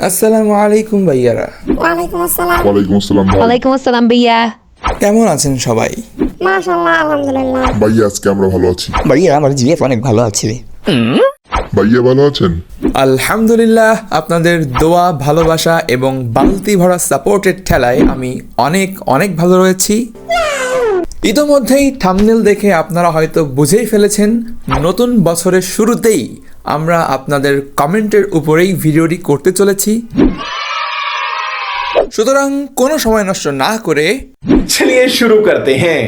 আসসালামু আলাইকুম ভাইয়ারা। ওয়ালাইকুম আসসালাম। ওয়ালাইকুম আসসালাম ভাই। ওয়ালাইকুম আসসালাম ভাইয়া। কেমন আছেন সবাই? মাশাআল্লাহ, আলহামদুলিল্লাহ। ভাইয়া আজকে আমরা ভালো আছি। ভাইয়া আমার জিএফ অনেক ভালো আছে। ভাইয়া ভালো আছেন? আলহামদুলিল্লাহ, আপনাদের দোয়া, ভালোবাসা এবং বালতি ভরা সাপোর্টের ঠেলায় আমি অনেক অনেক ভালো রয়েছি। ইতোমধ্যেই থাম্বনেল দেখে আপনারা হয়তো বুঝেই ফেলেছেন, নতুন বছরের শুরুতেই আমরা আপনাদের কমেন্টের উপরেই ভিডিওটি করতে চলেছি। সুতরাং কোনো সময় নষ্ট না করে চলিয়ে শুরু করতে হ্যাঁ।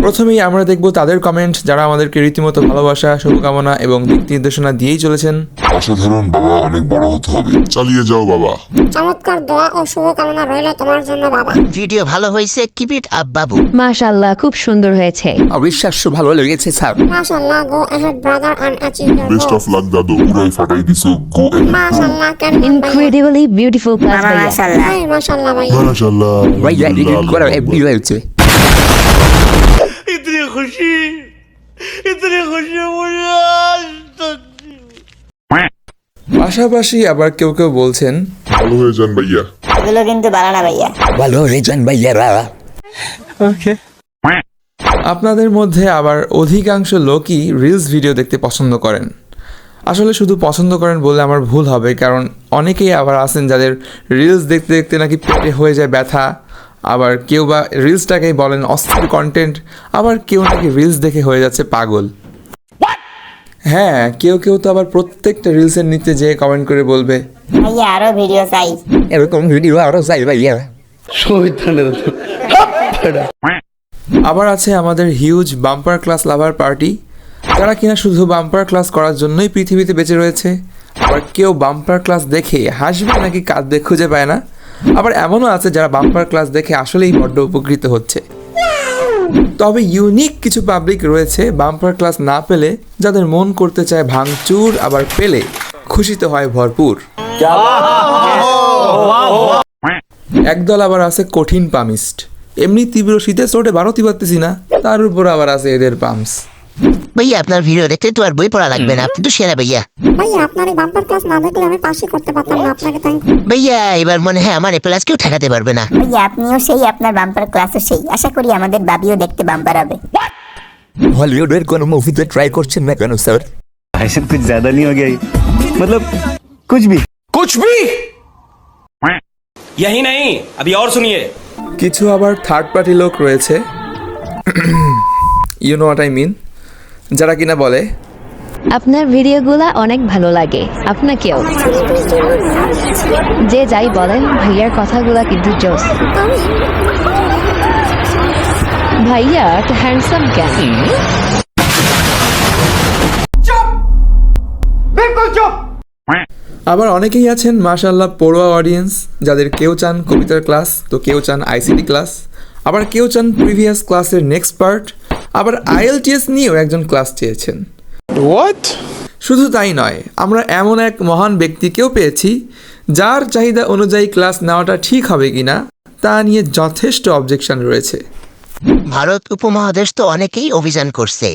প্রথমেই আমরা দেখব তাদের কমেন্ট যারা আমাদেরকে রীতিমতো ভালোবাসা, শুভকামনা এবং দিক নির্দেশনা দিয়েই চলেছেন। অসাধারণ বাবা, অনেক বড় হতে হবে, চালিয়ে যাও বাবা। চমৎকার দোয়া ও শুভকামনা রইল তোমার জন্য বাবা। ভিডিও ভালো হয়েছে, কিপ ইট আপ বাবু। মাশাআল্লাহ, খুব সুন্দর হয়েছে। অবিশ্বাস্য ভালো লেগেছে স্যার। মাশাআল্লাহ, go ahead brother and achieve your best of luck দাদু, পুরাই ফাটাই দিছো। গো মাশাআল্লাহ, ইনক্রেডিবলি বিউটিফুল ক্লাস ভাইয়া। মাশাআল্লাহ ভাই। মাশাআল্লাহ। ভাইয়া এডিট করা এমনি হয়েছে। পাশাপাশি আবার কেউ কেউ বলছেন ভালো হয়ে যান ভাইয়া। এগুলো কিন্তু বানানা ভাইয়া। ভালো হয়ে যান ভাইয়ারা। আপনাদের মধ্যে আবার অধিকাংশ লোকই রিলস ভিডিও দেখতে পছন্দ করেন। আসলে শুধু পছন্দ করেন বললে আমার ভুল হবে, কারণ অনেকেই আবার আছেন যাদের রিলস দেখতে দেখতে নাকি পেটে হয়ে যায় ব্যথা। আবার কেউ বা রিলসটাকেই বলেন অস্থির কন্টেন্ট, আবার কেউ নাকি রিলস দেখে হয়ে যাচ্ছে পাগল। হ্যাঁ, কেউ কেউ তো আবার প্রত্যেকটা রিলসের নিচে যেয়ে কমেন্ট করে বলবে ভাইয়া আরো ভিডিও চাই। এরকম ভিডিও আরো চাই ভাইয়া। আবার আছে আমাদের হিউজ বাম্পার ক্লাস লাভার পার্টি, যারা কিনা শুধু বাম্পার ক্লাস করার জন্যই পৃথিবীতে বেঁচে রয়েছে। আবার কেউ বাম্পার ক্লাস দেখে হাসবে নাকি কাঁদবে খুঁজে পায় না। আবার এমনও আছে যারা বাম্পার ক্লাস দেখে আসলেই বড্ড উপকৃত হচ্ছে। তবে ইউনিক কিছু পাবলিক রয়েছে বাম্পার ক্লাস না পেলে যাদের মন করতে চায় ভাঙচুর, আবার পেলে খুশিতে হয় ভরপুর। একদল আবার আছে কঠিন পামিস্ট, এমনি তীব্র শীতে চোটে বারোতি পারতেছি না, তার উপর আবার আছে এদের পাম্পস। ভাইয়া আপনার ভিডিও দেখতে তো আর বই পড়া লাগবে না, আপনি তো সেরা ভাইয়া। ভাইয়া আপনার এই বাম্পার ক্লাস না দেখলে আমি পাশই করতে পারতাম না আপনাকে। থ্যাংক ইউ ভাইয়া এবার মনে হয় আমার প্লাস কেউ ঠেকাতে পারবে না। ভাইয়া আপনিও সেই, আপনার বাম্পার ক্লাসও সেই। আশা করি আমাদের বাবিও দেখতে বাম্পার হবে। হলিউডের কোনো মুভিতে ট্রাই করছেন না কেন স্যার? भाई कुछ ज्यादा नहीं हो गया ये? मतलब कुछ भी यही नहीं, अभी और सुनिए। কিছু আবার থার্ড পার্টি লোক রয়েছে, you know what I mean, যারা কিনা বলে আপনার ভিডিওগুলা অনেক ভালো লাগে, আপনাকেও। যে যাই বলেন, ভাইয়ার কথাগুলা কিন্তু জোস। ভাইয়া তো হ্যান্ডসাম কেন? আবার অনেকেই আছেন মাশাআল্লাহ পড়ুয়া অডিয়েন্স, যাদের কেউ চান কবিতার ক্লাস, তো কেউ চান আইসিটি ক্লাস, আবার কেউ চান প্রিভিয়াস ক্লাসের নেক্সট পার্ট, আবার আইএলটিএস নিয়েও একজন ক্লাস চেয়েছেন। শুধু তাই নয়, আমরা এমন এক মহান ব্যক্তিকেও পেয়েছি যার চাহিদা অনুযায়ী ক্লাস নেওয়াটা ঠিক হবে কিনা তা নিয়ে যথেষ্ট অবজেকশন রয়েছে। ভারত উপমহাদেশ তো অনেকেই অভিযান করছে,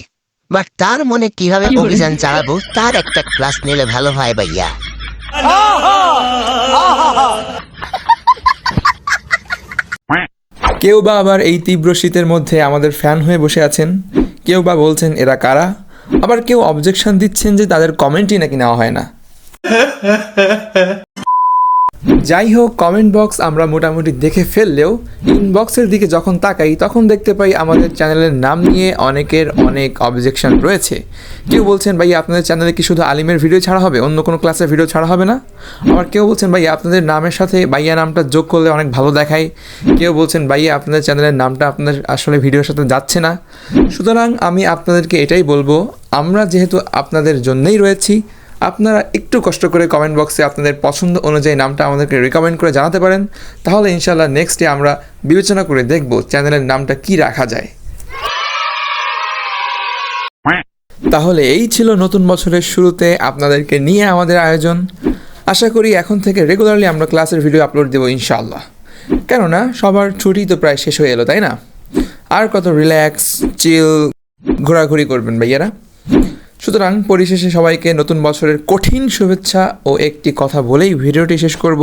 বাট তার মনে কিভাবে অভিযান চালাবো তার একটা ক্লাস নিলে ভালো হয় ভাইয়া। কেউ বা আবার এই তীব্র শীতের মধ্যে আমাদের ফ্যান হয়ে বসে আছেন, কেউ বা বলছেন এরা কারা, আবার কেউ অবজেকশন দিচ্ছেন যে তাদের কমেন্টই নাকি নেওয়া হয় না। যাই হোক, কমেন্ট বক্স আমরা মোটামুটি দেখে ফেললেও ইনবক্সের দিকে যখন তাকাই তখন দেখতে পাই আমাদের চ্যানেলের নাম নিয়ে অনেকের অনেক অবজেকশন রয়েছে। কেউ বলছেন ভাই আপনাদের চ্যানেলে কি শুধু আলিমের ভিডিও ছাড়া হবে, অন্য কোনো ক্লাসের ভিডিও ছাড়া হবে না? আবার কেউ বলছেন ভাই আপনাদের নামের সাথে ভাইয়া নামটা যোগ করলে অনেক ভালো দেখায়। কেউ বলছেন ভাইয়া আপনাদের চ্যানেলের নামটা আপনাদের আসলে ভিডিওর সাথে যাচ্ছে না। সুতরাং আমি আপনাদেরকে এটাই বলবো, আমরা যেহেতু আপনাদের জন্যই রয়েছি, আপনারা একটু কষ্ট করে কমেন্ট বক্সে আপনাদের পছন্দ অনুযায়ী নামটা আমাদেরকে রিকমেন্ড করে জানাতে পারেন, তাহলে ইনশাল্লাহ নেক্সটে আমরা বিবেচনা করে দেখব চ্যানেলের নামটা কি রাখা যায়। তাহলে এই ছিল নতুন বছরের শুরুতে আপনাদেরকে নিয়ে আমাদের আয়োজন। আশা করি এখন থেকে রেগুলারলি আমরা ক্লাসের ভিডিও আপলোড দেবো ইনশাআল্লাহ, কেননা সবার ছুটি তো প্রায় শেষ হয়ে এলো, তাই না? আর কত রিল্যাক্স চিল ঘোরাঘুরি করবেন ভাইয়ারা। সুতরাং পরিশেষে সবাইকে নতুন বছরের কঠিন শুভেচ্ছা ও একটি কথা বলেই ভিডিওটি শেষ করব,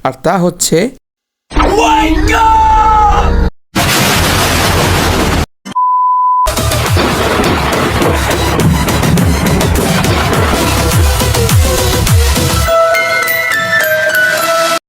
আর তা হচ্ছে